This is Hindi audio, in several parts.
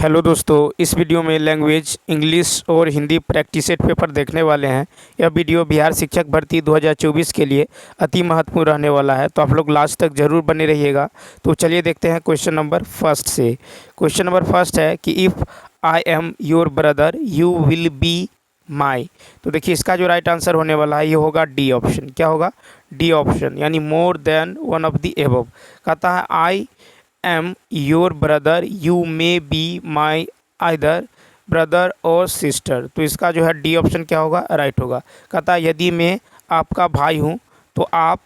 हेलो दोस्तों, इस वीडियो में लैंग्वेज इंग्लिश और हिंदी प्रैक्टिस सेट पेपर देखने वाले हैं। यह वीडियो बिहार शिक्षक भर्ती 2024 के लिए अति महत्वपूर्ण रहने वाला है, तो आप लोग लास्ट तक ज़रूर बने रहिएगा। तो चलिए देखते हैं क्वेश्चन नंबर फर्स्ट से। क्वेश्चन नंबर फर्स्ट है कि if I am your brother you will be my. तो देखिए इसका जो राइट आंसर होने वाला है ये होगा डी ऑप्शन। क्या होगा? डी ऑप्शन, यानी more than one of the above. कहता है I am your brother you may be my either brother और सिस्टर। तो इसका जो है डी ऑप्शन क्या होगा? राइट होगा। कहता है यदि मैं आपका भाई हूँ तो आप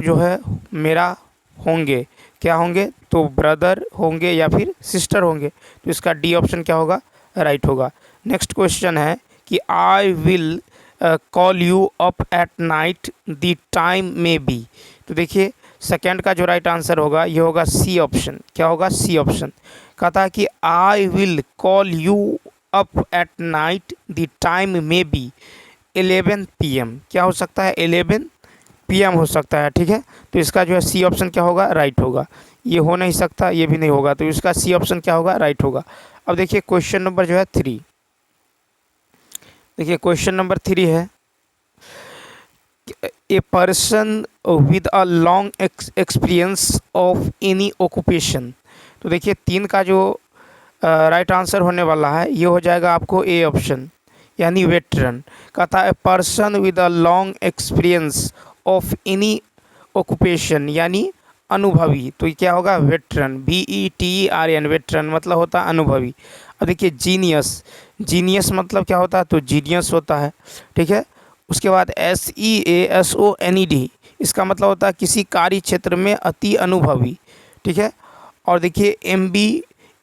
जो है मेरा होंगे। क्या होंगे? तो ब्रदर होंगे या फिर सिस्टर होंगे। तो इसका डी ऑप्शन क्या होगा? राइट होगा। नेक्स्ट क्वेश्चन है कि I will call you up at night the time may B. तो देखिए सेकेंड का जो राइट आंसर होगा ये होगा सी ऑप्शन। क्या होगा? C option. कहता है कि I will call you up at night the time may be 11 PM। क्या हो सकता है? 11 PM हो सकता है। ठीक है, तो इसका जो है सी ऑप्शन क्या होगा? राइट होगा। ये हो नहीं सकता, ये भी नहीं होगा, तो इसका सी ऑप्शन क्या होगा? राइट होगा। अब देखिए क्वेश्चन नंबर जो है 3। देखिए क्वेश्चन नंबर 3 है a person with a long experience of any occupation. तो देखिए 3 का जो राइट आंसर होने वाला है ये हो जाएगा आपको ए ऑप्शन, यानी वेटरन। कहता है person with a long experience of any occupation, यानी अनुभवी। तो ये क्या होगा? वेटरन। VETERN, वेटरन मतलब होता है अनुभवी। अब देखिए जीनियस। जीनियस मतलब क्या होता है? तो जीनियस होता है। ठीक है, उसके बाद SEASONED, इसका मतलब होता है किसी कार्य क्षेत्र में अति अनुभवी। ठीक है, और देखिए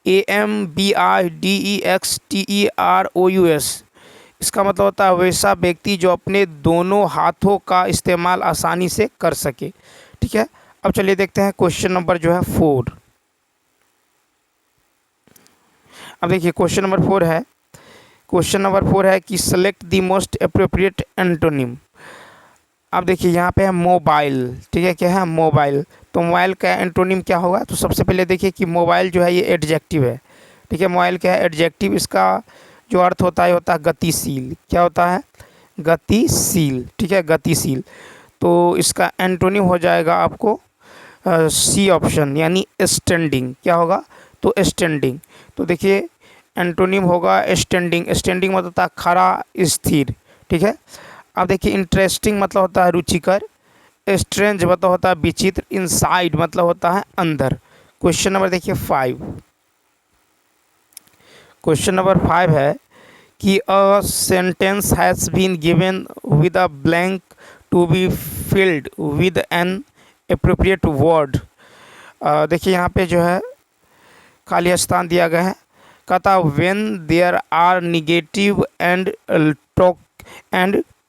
AMBIDEXTEROUS, इसका मतलब होता है वैसा व्यक्ति जो अपने दोनों हाथों का इस्तेमाल आसानी से कर सके। ठीक है, अब चलिए देखते हैं क्वेश्चन नंबर जो है 4। अब देखिए क्वेश्चन नंबर 4 है। क्वेश्चन नंबर 4 है कि select the most appropriate antonym. अब देखिए यहाँ पे है मोबाइल। ठीक है, क्या है? मोबाइल। तो मोबाइल का एंटोनिम क्या होगा? तो सबसे पहले देखिए कि मोबाइल जो है ये एडजेक्टिव है। ठीक है, मोबाइल क्या है? एडजेक्टिव। इसका जो अर्थ होता है होता है गतिशील। क्या होता है? गतिशील। ठीक है, गतिशील। तो इसका एंटोनिम हो जाएगा आपको सी ऑप्शन, यानी स्टैंडिंग। क्या होगा? तो स्टैंडिंग। तो देखिए एंटोनिम होगा स्टैंडिंग। स्टैंडिंग मतलब होता है खड़ा, स्थिर। ठीक है, अब देखिए इंटरेस्टिंग मतलब होता है रुचिकर। स्ट्रेंज मतलब होता है विचित्र। इनसाइड मतलब होता है अंदर। क्वेश्चन नंबर देखिए 5। क्वेश्चन नंबर 5 है कि a sentence has been given with a blank to be filled with an appropriate word. देखिए यहाँ पे जो है खाली स्थान दिया गया है। कहता when there are negative and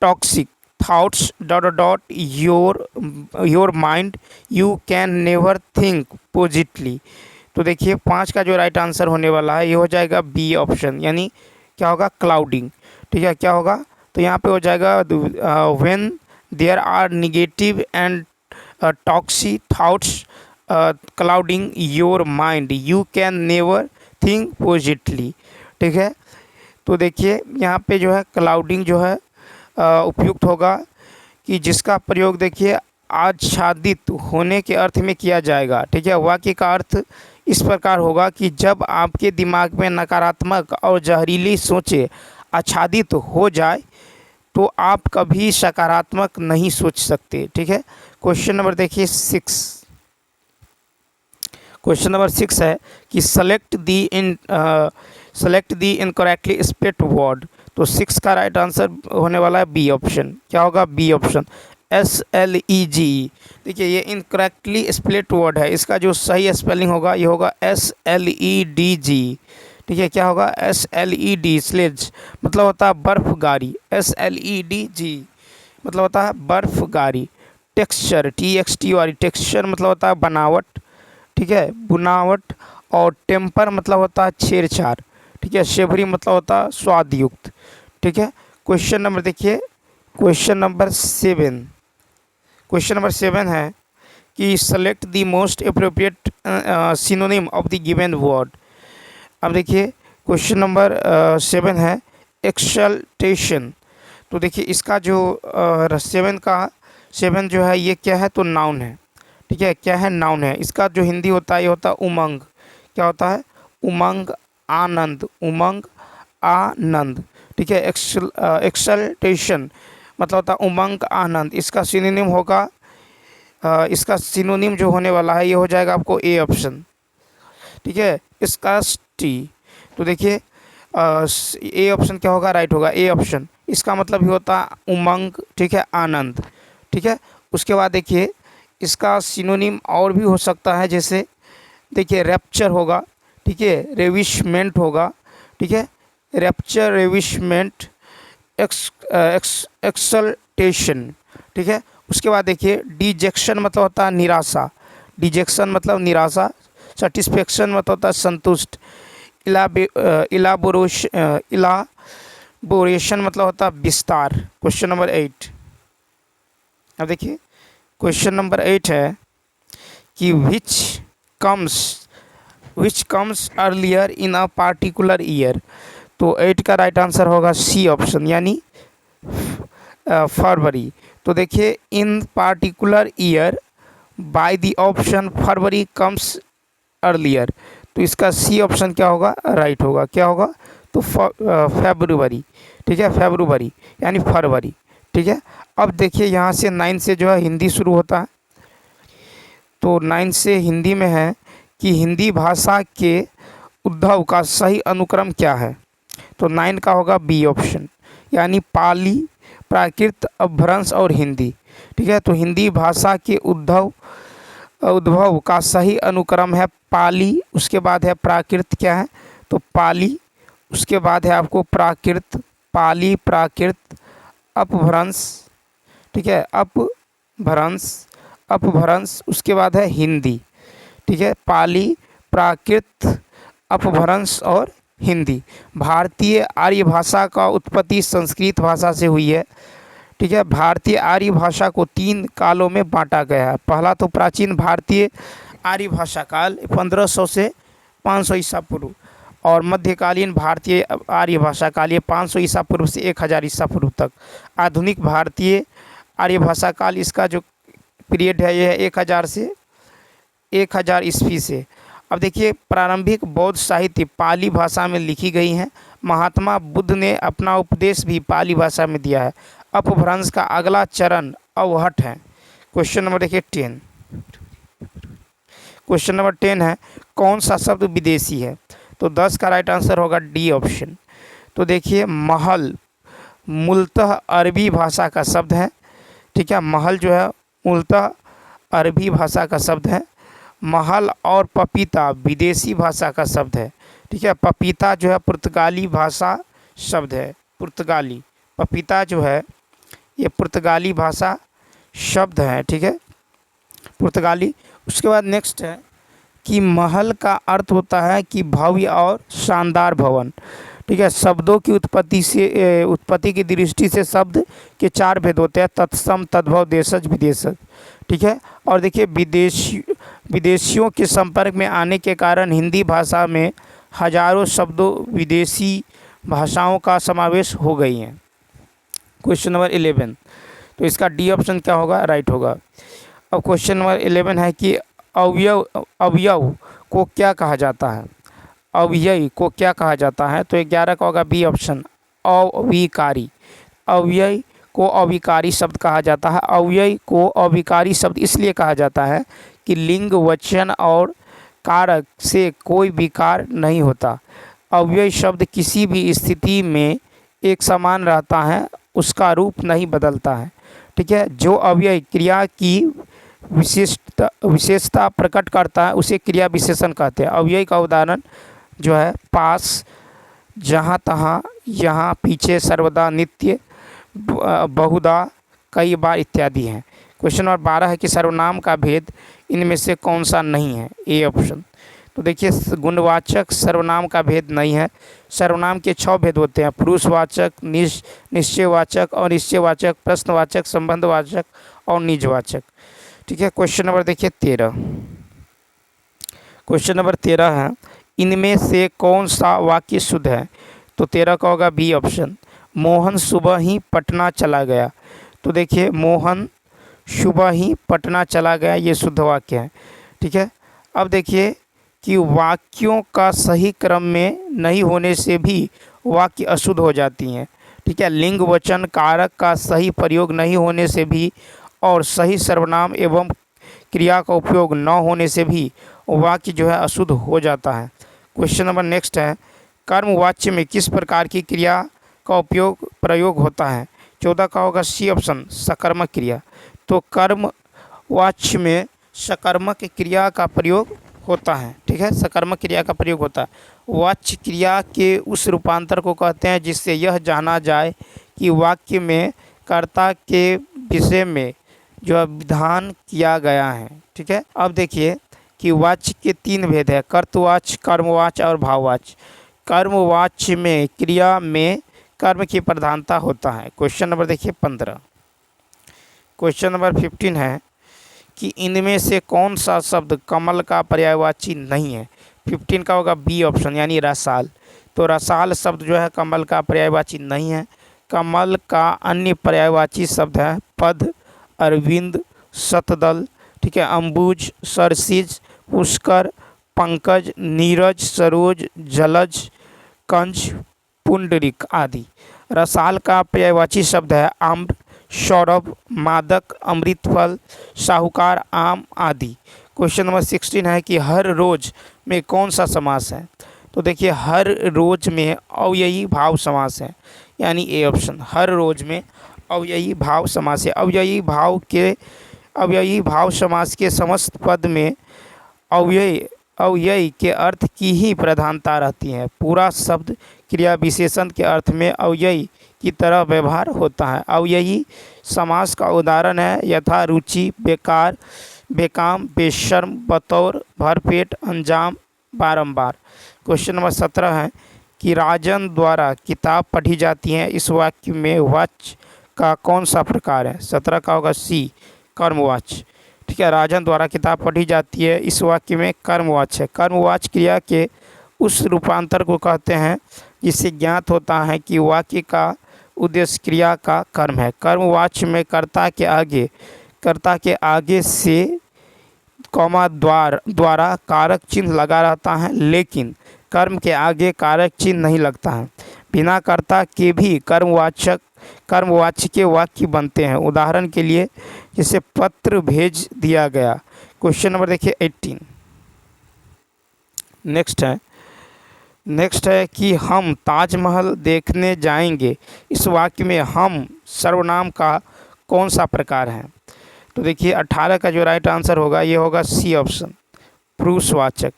toxic thoughts dot dot your mind you can never think positively. तो देखिए 5 का जो राइट आंसर होने वाला है ये हो जाएगा बी ऑप्शन, यानी क्या होगा? क्लाउडिंग। ठीक है, क्या होगा? तो यहाँ पे हो जाएगा when there are negative and toxic thoughts clouding your mind you can never think positively. ठीक है, तो देखिए यहाँ पे जो है क्लाउडिंग जो है उपयुक्त होगा कि जिसका प्रयोग देखिए आच्छादित होने के अर्थ में किया जाएगा। ठीक है, वाक्य का अर्थ इस प्रकार होगा कि जब आपके दिमाग में नकारात्मक और जहरीली सोचें आच्छादित हो जाए तो आप कभी सकारात्मक नहीं सोच सकते। ठीक है, क्वेश्चन नंबर देखिए 6। क्वेश्चन नंबर 6 है कि select the incorrectly spelled word. तो 6 का राइट आंसर होने वाला है बी ऑप्शन। क्या होगा? B option, SLEGE। देखिए ये इनकरेक्टली स्पेल्ड वर्ड है, इसका जो सही स्पेलिंग होगा ये होगा SLEDG। ठीक है, क्या होगा? SLED, स्लेज मतलब होता है बर्फ गारी। SLEDG मतलब होता है बर्फ गारी। टेक्सचर, TXTUR, टेक्सचर मतलब होता है बनावट। ठीक है, बुनावट। और टेम्पर मतलब होता है छेड़छाड़। ठीक है, शेवरी मतलब होता है स्वादयुक्त। ठीक है, क्वेश्चन नंबर देखिए क्वेश्चन नंबर 7। क्वेश्चन नंबर 7 है कि select the most appropriate synonym of the given word. अब देखिए क्वेश्चन नंबर 7 है एक्सल्टेशन। तो देखिए इसका जो 7 जो है ये क्या है, तो नाउन है। ठीक है, क्या है, नाउन है। इसका जो हिंदी होता है ये होता है उमंग। क्या होता है, उमंग, आनंद, उमंग, आनंद। ठीक है, एक्सल्टेशन मतलब होता है उमंग, आनंद। इसका सिनोनिम होगा, इसका सिनोनिम जो होने वाला है ये हो जाएगा आपको ए ऑप्शन। ठीक है, इसका टी। तो देखिए ए ऑप्शन क्या होगा, राइट होगा, ए ऑप्शन। इसका मतलब ही होता है उमंग, ठीक है, आनंद। ठीक है, उसके बाद देखिए इसका सिनोनिम और भी हो सकता है, जैसे देखिए रैप्चर होगा, ठीक है, रेविशमेंट होगा, ठीक है, रैप्चर, रेविशमेंट, एक्सल्टेशन। ठीक है, उसके बाद देखिए डिजेक्शन मतलब होता है निराशा, डिजेक्शन मतलब निराशा, सेटिस्फेक्शन मतलब होता है संतुष्ट, इलाबोरेशन मतलब होता है विस्तार। Question number 8। अब देखिए क्वेश्चन नंबर 8 है कि which comes earlier in a particular year. तो 8 का राइट आंसर होगा सी ऑप्शन, यानी फरवरी। तो देखिए इन particular year by the option February comes earlier. तो इसका सी ऑप्शन क्या होगा, राइट होगा, क्या होगा, तो फरवरी। ठीक है, फरवरी यानी फरवरी। ठीक है, अब देखिए यहाँ से 9 से जो है हिंदी शुरू होता है। तो 9 से हिंदी में है कि हिंदी भाषा के उद्भव का सही अनुक्रम क्या है। तो 9 का होगा बी ऑप्शन, यानी पाली, प्राकृत, अपभ्रंश और हिंदी। ठीक है, तो हिंदी भाषा के उद्भव का सही अनुक्रम है पाली, उसके बाद है प्राकृत, क्या है, तो पाली, उसके बाद है आपको प्राकृत, पाली, प्राकृत, अपभ्रंश, ठीक है, अपभ्रंश, उसके बाद है हिंदी। ठीक है, पाली, प्राकृत, अपभ्रंश और हिंदी। भारतीय आर्य भाषा का उत्पत्ति संस्कृत भाषा से हुई है। ठीक है, भारतीय आर्य भाषा को 3 कालों में बांटा गया है। पहला तो प्राचीन भारतीय आर्य भाषा काल 1500 से 500 ईसा पूर्व, और मध्यकालीन भारतीय आर्य भाषा काल ये 500 ईसा पूर्व से 1000 ईसा पूर्व तक। आधुनिक भारतीय आर्य भाषा काल इसका जो पीरियड है यह है 1000 से 1000 ईस्वी से। अब देखिए प्रारंभिक बौद्ध साहित्य पाली भाषा में लिखी गई हैं। महात्मा बुद्ध ने अपना उपदेश भी पाली भाषा में दिया है। अपभ्रंश का अगला चरण अवहट है। क्वेश्चन नंबर देखिए 10। क्वेश्चन नंबर 10 है कौन सा शब्द विदेशी है। तो 10 का राइट आंसर होगा डी ऑप्शन। तो देखिए महल मूलतः अरबी भाषा का शब्द है। ठीक है, महल जो है मूलतः अरबी भाषा का शब्द है। महल और पपीता विदेशी भाषा का शब्द है। ठीक है, पपीता जो है पुर्तगाली भाषा शब्द है, पुर्तगाली। पपीता जो है ये पुर्तगाली भाषा शब्द है। ठीक है, पुर्तगाली। उसके बाद नेक्स्ट है कि महल का अर्थ होता है कि भव्य और शानदार भवन। ठीक है, शब्दों की उत्पत्ति की दृष्टि से शब्द के 4 भेद होते हैं, तत्सम, तद्भव, देशज, विदेशज। ठीक है, और देखिए विदेशियों के संपर्क में आने के कारण हिंदी भाषा में हजारों शब्दों विदेशी भाषाओं का समावेश हो गई हैं। Question number 11। तो इसका डी ऑप्शन क्या होगा, राइट होगा। अब क्वेश्चन नंबर 11 है कि अवयव को क्या कहा जाता है। अव्यय को क्या कहा जाता है। तो 11 का होगा बी ऑप्शन, अविकारी। अव्यय को अविकारी शब्द कहा जाता है। अव्यय को अविकारी शब्द इसलिए कहा जाता है कि लिंग, वचन और कारक से कोई विकार नहीं होता। अव्यय शब्द किसी भी स्थिति में एक समान रहता है, उसका रूप नहीं बदलता है। ठीक है, जो अव्यय क्रिया की विशेषता प्रकट करता है उसे क्रिया विशेषण कहते हैं। अव्यय का उदाहरण जो है पास, जहाँ तहाँ, यहाँ, पीछे, सर्वदा, नित्य, बहुधा, कई बार इत्यादि हैं। क्वेश्चन नंबर 12 है कि सर्वनाम का भेद इनमें से कौन सा नहीं है। A option. तो देखिए गुणवाचक सर्वनाम का भेद नहीं है। सर्वनाम के 6 भेद होते हैं, पुरुषवाचक, निश्चयवाचक, अनिश्चयवाचक, प्रश्नवाचक, संबंधवाचक और निजवाचक। ठीक है, क्वेश्चन नंबर देखिए 13। क्वेश्चन नंबर 13 है इनमें से कौन सा वाक्य शुद्ध है? तो 13 का होगा बी ऑप्शन, मोहन सुबह ही पटना चला गया। तो देखिए मोहन सुबह ही पटना चला गया, ये शुद्ध वाक्य है। ठीक है, अब देखिए कि वाक्यों का सही क्रम में नहीं होने से भी वाक्य अशुद्ध हो जाती हैं। ठीक है, लिंग वचन कारक का सही प्रयोग नहीं होने से भी और सही सर्वनाम एवं क्रिया का उपयोग न होने से भी वाक्य जो है अशुद्ध हो जाता है। क्वेश्चन नंबर नेक्स्ट है, कर्मवाच्य में किस प्रकार की क्रिया का प्रयोग होता है? 14 का होगा सी ऑप्शन, सकर्मक क्रिया। तो कर्मवाच्य में सकर्मक क्रिया का प्रयोग होता है। ठीक है, सकर्मक क्रिया का प्रयोग होता है। वाच्य क्रिया के उस रूपांतर को कहते हैं जिससे यह जाना जाए कि वाक्य में कर्ता के विषय में जो विधान किया गया है। ठीक है, अब देखिए कि वाच्य के 3 भेद है, कर्तवाच्य, कर्मवाच्य और भाववाच्य। कर्मवाच्य में क्रिया में कर्म की प्रधानता होता है। क्वेश्चन नंबर देखिए 15। क्वेश्चन नंबर 15 है कि इनमें से कौन सा शब्द कमल का पर्यायवाची नहीं है? 15 का होगा बी ऑप्शन यानी रसाल। तो रसाल शब्द जो है कमल का पर्यायवाची नहीं है। कमल का अन्य पर्यायवाची शब्द है पद, अरविंद, शतदल, ठीक है, अंबुज, सरसिज, पुष्कर, पंकज, नीरज, सरोज, जलज, कंज, पुंडरिक आदि। रसाल का पर्यायवाची शब्द है आम्र, सौरभ, मादक, अमृतफल, साहूकार, आम आदि। क्वेश्चन नंबर 16 है कि हर रोज में कौन सा समास है? तो देखिए हर रोज में अव्ययी भाव समास है, यानी ए ऑप्शन, हर रोज में अव्ययी भाव समास है। अव्ययी भाव समास के समस्त पद में अव्यय के अर्थ की ही प्रधानता रहती है। पूरा शब्द क्रिया विशेषण के अर्थ में अव्यय की तरह व्यवहार होता है। अव्ययी समास का उदाहरण है यथा रुचि, बेकार, बेकाम, बेशर्म, बतौर, भरपेट, अंजाम, बारंबार। क्वेश्चन नंबर 17 है कि राजन द्वारा किताब पढ़ी जाती है, इस वाक्य में वाच्य का कौन सा प्रकार है? 17 का होगा सी, कर्मवाच्य। ठीक है, राजन द्वारा किताब पढ़ी जाती है, इस वाक्य में कर्मवाच्य है। कर्मवाच्य क्रिया के उस रूपांतर को कहते हैं जिससे ज्ञात होता है कि वाक्य का उद्देश्य क्रिया का कर्म है। कर्मवाच्य में कर्ता के आगे से कॉमा द्वारा कारक चिन्ह लगा रहता है, लेकिन कर्म के आगे कारक चिन्ह नहीं लगता है। बिना कर्ता के भी कर्मवाच्य के वाक्य बनते हैं। उदाहरण के लिए जैसे पत्र भेज दिया गया। क्वेश्चन नंबर देखिए 18। नेक्स्ट है कि हम ताजमहल देखने जाएंगे, इस वाक्य में हम सर्वनाम का कौन सा प्रकार है? तो देखिए 18 का जो राइट आंसर होगा ये होगा सी ऑप्शन, पुरुषवाचक।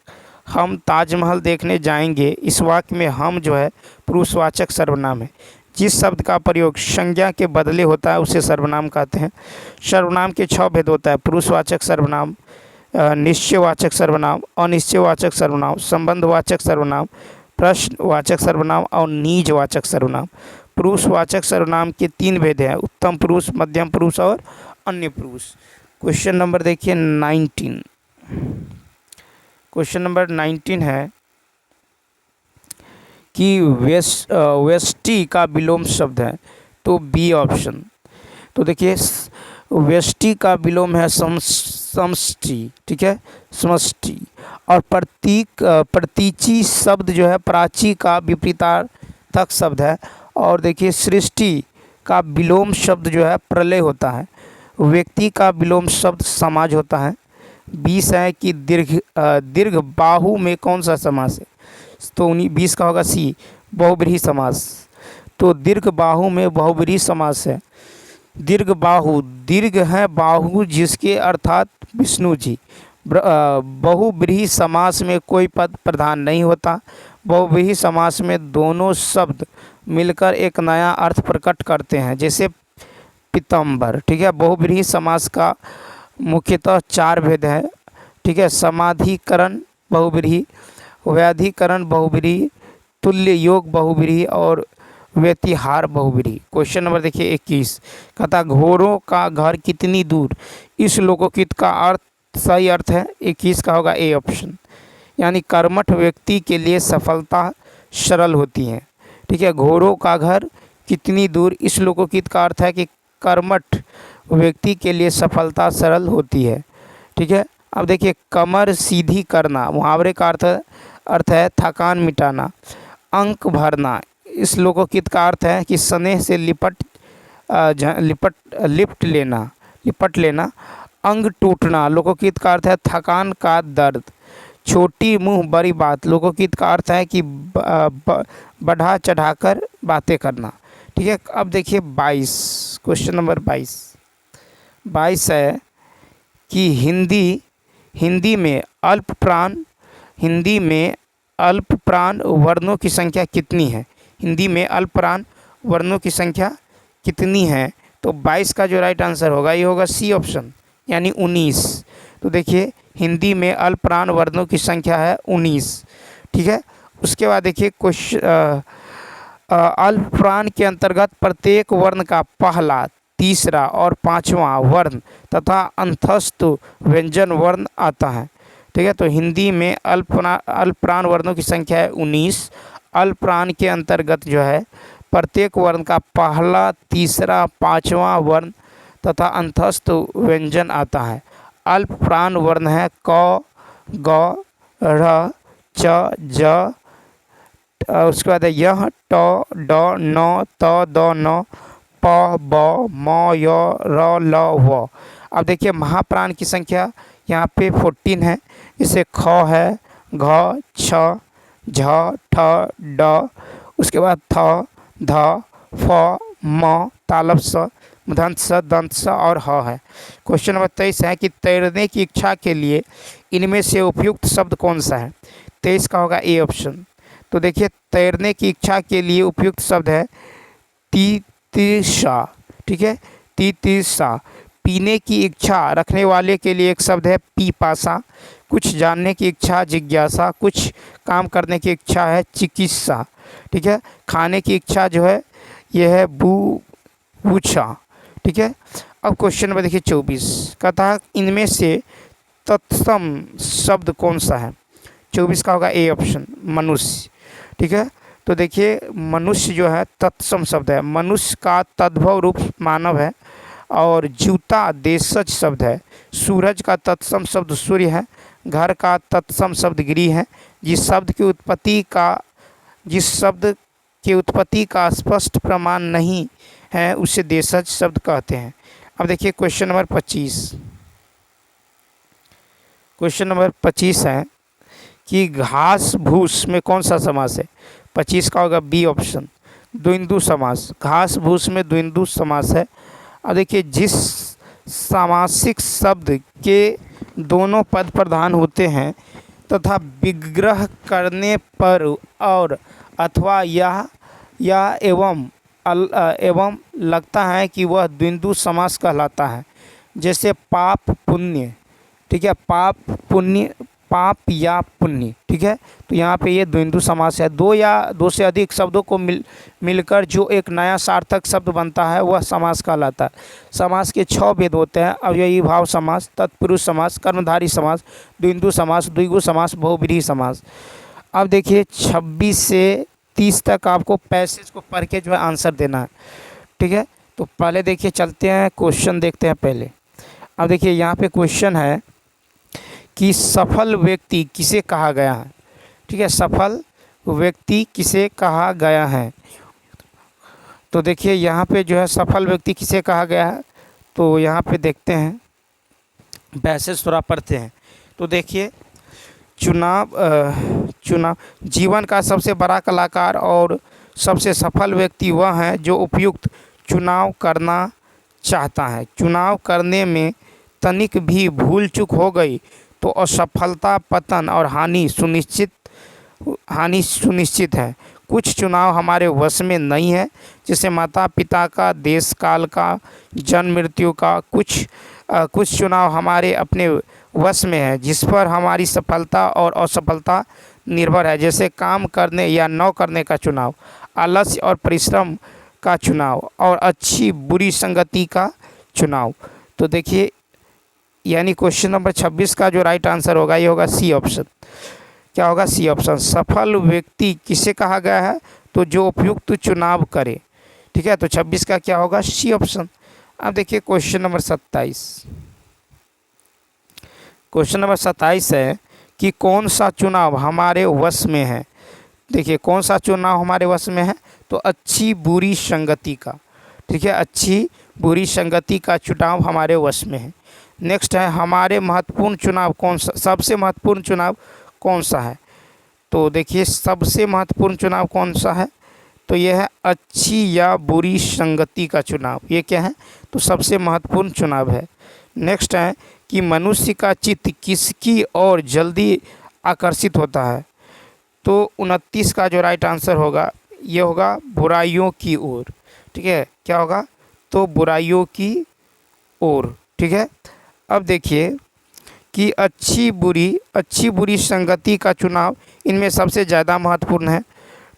हम ताजमहल देखने जाएंगे, इस वाक्य में हम जो है पुरुषवाचक सर्वनाम है। जिस शब्द का प्रयोग संज्ञा के बदले होता है उसे सर्वनाम कहते हैं। सर्वनाम के 6 भेद होता है, पुरुषवाचक सर्वनाम, निश्चयवाचक सर्वनाम, अनिश्चयवाचक सर्वनाम, संबंधवाचक सर्वनाम, प्रश्नवाचक सर्वनाम और निजवाचक सर्वनाम। पुरुषवाचक सर्वनाम के 3 भेद हैं, उत्तम पुरुष, मध्यम पुरुष और अन्य पुरुष। क्वेश्चन नंबर देखिए 19। क्वेश्चन नंबर 19 है कि व्यष्टि का विलोम शब्द है, तो बी ऑप्शन। तो देखिए व्यष्टि का विलोम है समष्टि, ठीक है, समष्टि। और प्रतीची शब्द जो है प्राची का विपरीतार्थक शब्द है। और देखिए सृष्टि का विलोम शब्द जो है प्रलय होता है। व्यक्ति का विलोम शब्द समाज होता है। 20 है कि दीर्घ बाहु में कौन सा समास है? तो 20 का होगा सी, बहुब्रीहि समास। तो दीर्घ बाहु में बहुब्रीहि समास है। दीर्घ बाहु, दीर्घ है बाहु जिसके अर्थात विष्णु जी। बहुब्रीहि समास में कोई पद प्रधान नहीं होता। बहुब्रीहि समास में दोनों शब्द मिलकर एक नया अर्थ प्रकट करते हैं, जैसे पीताम्बर। ठीक है, बहुब्रीहि समास का मुख्यतः 4 भेद है। ठीक है, समाधिकरण बहुब्रीहि, व्याधिकरण बहुब्रीहि, तुल्य योग बहुब्रीहि और व्यतिहार बहुब्रीहि। क्वेश्चन नंबर देखिए 21, कहता घोड़ों का घर कितनी दूर, इस लोकोक्ति का सही अर्थ है 21 का होगा ए ऑप्शन, यानी कर्मठ व्यक्ति के लिए सफलता सरल होती है। ठीक है, घोड़ों का घर कितनी दूर, इस लोकोक्ति का अर्थ है कि कर्मठ व्यक्ति के लिए सफलता सरल होती है। ठीक है, अब देखिए कमर सीधी करना, मुहावरे का अर्थ है थकान मिटाना। अंक भरना, इस लोकोक्ति का अर्थ है कि स्नेह से लिपट लेना। अंग टूटना, लोकोक्ति का अर्थ है थकान का दर्द। छोटी मुंह बड़ी बात, लोकोक्ति का अर्थ है कि बढ़ा चढ़ाकर बातें करना। ठीक है, अब देखिए 22, क्वेश्चन नंबर 22 है कि हिंदी में अल्पप्राण वर्णों की संख्या कितनी है। हिंदी में अल्पप्राण वर्णों की संख्या कितनी है, तो 22 का जो राइट आंसर होगा ये होगा सी ऑप्शन, यानी 19। तो देखिए हिंदी में अल्पप्राण वर्णों की संख्या है 19। ठीक है, उसके बाद देखिए क्वेश्चन, अल्पप्राण के अंतर्गत प्रत्येक वर्ण का पहला, तीसरा और पांचवा वर्ण तथा अंतस्थ व्यंजन वर्ण आता है। ठीक है, तो हिंदी में अल्पप्राण वर्णों की संख्या है 19। अल्पप्राण के अंतर्गत जो है प्रत्येक वर्ण का पहला, तीसरा, पांचवा वर्ण तथा अंतस्थ व्यंजन आता है। अल्पप्राण वर्ण है क, ग, र, च, ज, उसके बाद है यह, ट, ड, न, त, द, न, प, ब, म, य, र, ल, व। अब देखिए महाप्राण की संख्या यहाँ पे 14 है, जैसे ख है, घ, छ, झ, ठ, ड, उसके बाद थ, ध, फ, म, तालव स, मूर्धन्य स, दंत स और ह है। क्वेश्चन नंबर 23 है कि तैरने की इच्छा के लिए इनमें से उपयुक्त शब्द कौन सा है। 23 का होगा ए ऑप्शन। तो देखिए तैरने की इच्छा के लिए उपयुक्त शब्द है तितिक्षा। ठीक है, तितिक्षा। पीने की इच्छा रखने वाले के लिए एक शब्द है पिपासा। कुछ जानने की इच्छा जिज्ञासा। कुछ काम करने की इच्छा है चिकित्सा। ठीक है, खाने की इच्छा जो है यह है बुभुक्षा। ठीक है, अब क्वेश्चन नंबर देखिए 24 कहता है इनमें से तत्सम शब्द कौन सा है। 24 का होगा ए ऑप्शन, मनुष्य। ठीक है, तो देखिए मनुष्य जो है तत्सम शब्द है। मनुष्य का तद्भव रूप मानव है और जूता देशज शब्द है। सूरज का तत्सम शब्द सूर्य है। घर का तत्सम शब्द गृह है। जिस शब्द की उत्पत्ति का स्पष्ट प्रमाण नहीं है उसे देशज शब्द कहते हैं। अब देखिए क्वेश्चन नंबर 25। क्वेश्चन नंबर 25 है कि घास भूस में कौन सा समास है। 25 का होगा बी ऑप्शन, द्वंद्व समास। घास भूस में द्वंद्व समास है। अब देखिए जिस सामासिक शब्द के दोनों पद प्रधान होते हैं तथा विग्रह करने पर और अथवा यह एवं लगता है कि वह द्वंद्व समास कहलाता है। जैसे पाप पुण्य। ठीक है, पाप पुण्य, पाप या पुण्य। ठीक है, तो यहाँ पे ये द्वंद्व समास है। दो या दो से अधिक शब्दों को मिलकर जो एक नया सार्थक शब्द बनता है वह समास कहलाता है। समास के 6 भेद होते हैं, अव्ययी भाव समास, तत्पुरुष समास, कर्मधारी समास, द्वंद्व समास, द्विगु समास, बहुव्रीहि समास। अब देखिए 26 से 30 तक आपको पैसेज को पढ़ के जो है आंसर देना है। ठीक है, तो पहले देखिए चलते हैं क्वेश्चन देखते हैं पहले। अब देखिए यहाँ पे क्वेश्चन है कि सफल व्यक्ति किसे कहा गया है। ठीक है, सफल व्यक्ति किसे कहा गया है। तो देखिए यहाँ पे जो है सफल व्यक्ति किसे कहा गया है, तो यहाँ पे देखते हैं, पैसेज थोड़ा पढ़ते हैं। तो देखिए चुनाव जीवन का सबसे बड़ा कलाकार और सबसे सफल व्यक्ति वह है जो उपयुक्त चुनाव करना चाहता है। चुनाव करने में तनिक भी भूल चूक हो गई तो असफलता, पतन और हानि सुनिश्चित है। कुछ चुनाव हमारे वश में नहीं है, जैसे माता पिता का, देश काल का, जन्म मृत्यु का। कुछ चुनाव हमारे अपने वश में है जिस पर हमारी सफलता और असफलता निर्भर है, जैसे काम करने या न करने का चुनाव, आलस्य और परिश्रम का चुनाव और अच्छी बुरी संगति का चुनाव। तो देखिए यानी क्वेश्चन नंबर 26 का जो राइट आंसर होगा ये होगा सी ऑप्शन। क्या होगा? C option. सफल व्यक्ति किसे कहा गया है? तो जो उपयुक्त चुनाव करे। ठीक है, तो 26 का क्या होगा? C option. अब देखिए क्वेश्चन नंबर 27। क्वेश्चन नंबर 27 है कि कौन सा चुनाव हमारे वश में है। देखिए कौन सा चुनाव हमारे वश में है? तो अच्छी बुरी संगति का। ठीक है, अच्छी बुरी संगति का चुनाव हमारे वश में है। नेक्स्ट है हमारे महत्वपूर्ण चुनाव कौन सा, सबसे महत्वपूर्ण चुनाव कौन सा है? तो देखिए सबसे महत्वपूर्ण चुनाव कौन सा है? तो यह है अच्छी या बुरी संगति का चुनाव। ये क्या है? तो सबसे महत्वपूर्ण चुनाव है। नेक्स्ट है कि मनुष्य का चित्त किसकी ओर जल्दी आकर्षित होता है? तो 29 का जो राइट आंसर होगा ये होगा बुराइयों की ओर। ठीक है, क्या होगा? तो बुराइयों की ओर। ठीक है, अब देखिए कि अच्छी बुरी संगति का चुनाव इनमें सबसे ज़्यादा महत्वपूर्ण है।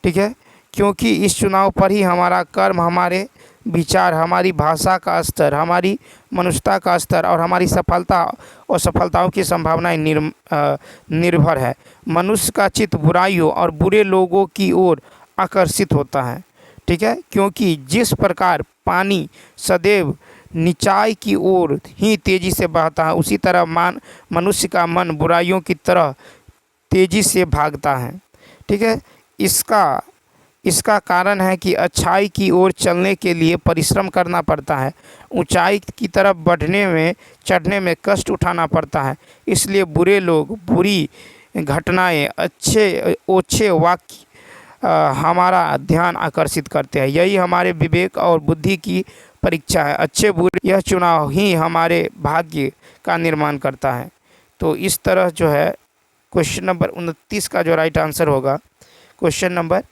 ठीक है, क्योंकि इस चुनाव पर ही हमारा कर्म, हमारे विचार, हमारी भाषा का स्तर, हमारी मनुष्यता का स्तर और हमारी सफलता और सफलताओं की संभावनाएं निर्भर है। मनुष्य का चित्त बुराइयों और बुरे लोगों की ओर आकर्षित होता है। ठीक है, क्योंकि जिस प्रकार पानी सदैव निचाई की ओर ही तेजी से बहता है, उसी तरह मनुष्य का मन बुराइयों की तरह तेजी से भागता है। ठीक है, इसका कारण है कि अच्छाई की ओर चलने के लिए परिश्रम करना पड़ता है, ऊंचाई की तरफ चढ़ने में कष्ट उठाना पड़ता है। इसलिए बुरे लोग, बुरी घटनाएं, ओछे वाक्य हमारा ध्यान आकर्षित करते हैं। यही हमारे विवेक और बुद्धि की परीक्षा है। अच्छे बुरे यह चुनाव ही हमारे भाग्य का निर्माण करता है। तो इस तरह जो है क्वेश्चन नंबर 29 का जो राइट आंसर होगा, क्वेश्चन नंबर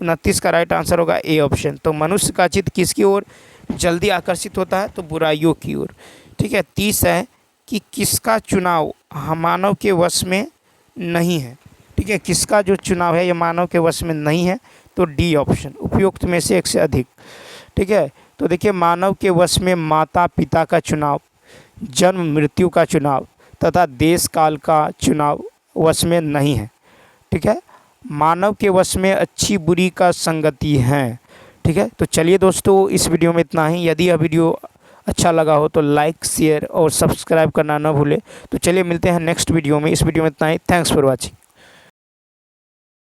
29 का राइट आंसर होगा ए ऑप्शन। तो मनुष्य का चित्त किसकी ओर जल्दी आकर्षित होता है? तो बुराइयों की ओर। ठीक है, 30 है कि किसका चुनाव मानव के वश में नहीं है। ठीक है, किसका जो चुनाव है ये मानव के वश में नहीं है? तो डी ऑप्शन, उपयुक्त में से एक से अधिक। ठीक है, तो देखिए मानव के वश में माता पिता का चुनाव, जन्म मृत्यु का चुनाव तथा देश काल का चुनाव वश में नहीं है। ठीक है, मानव के वश में अच्छी बुरी का संगति है। ठीक है, तो चलिए दोस्तों इस वीडियो में इतना ही। यदि यह वीडियो अच्छा लगा हो तो लाइक, शेयर और सब्सक्राइब करना न भूलें। तो चलिए मिलते हैं नेक्स्ट वीडियो में। इस वीडियो में इतना ही। Thanks for watching.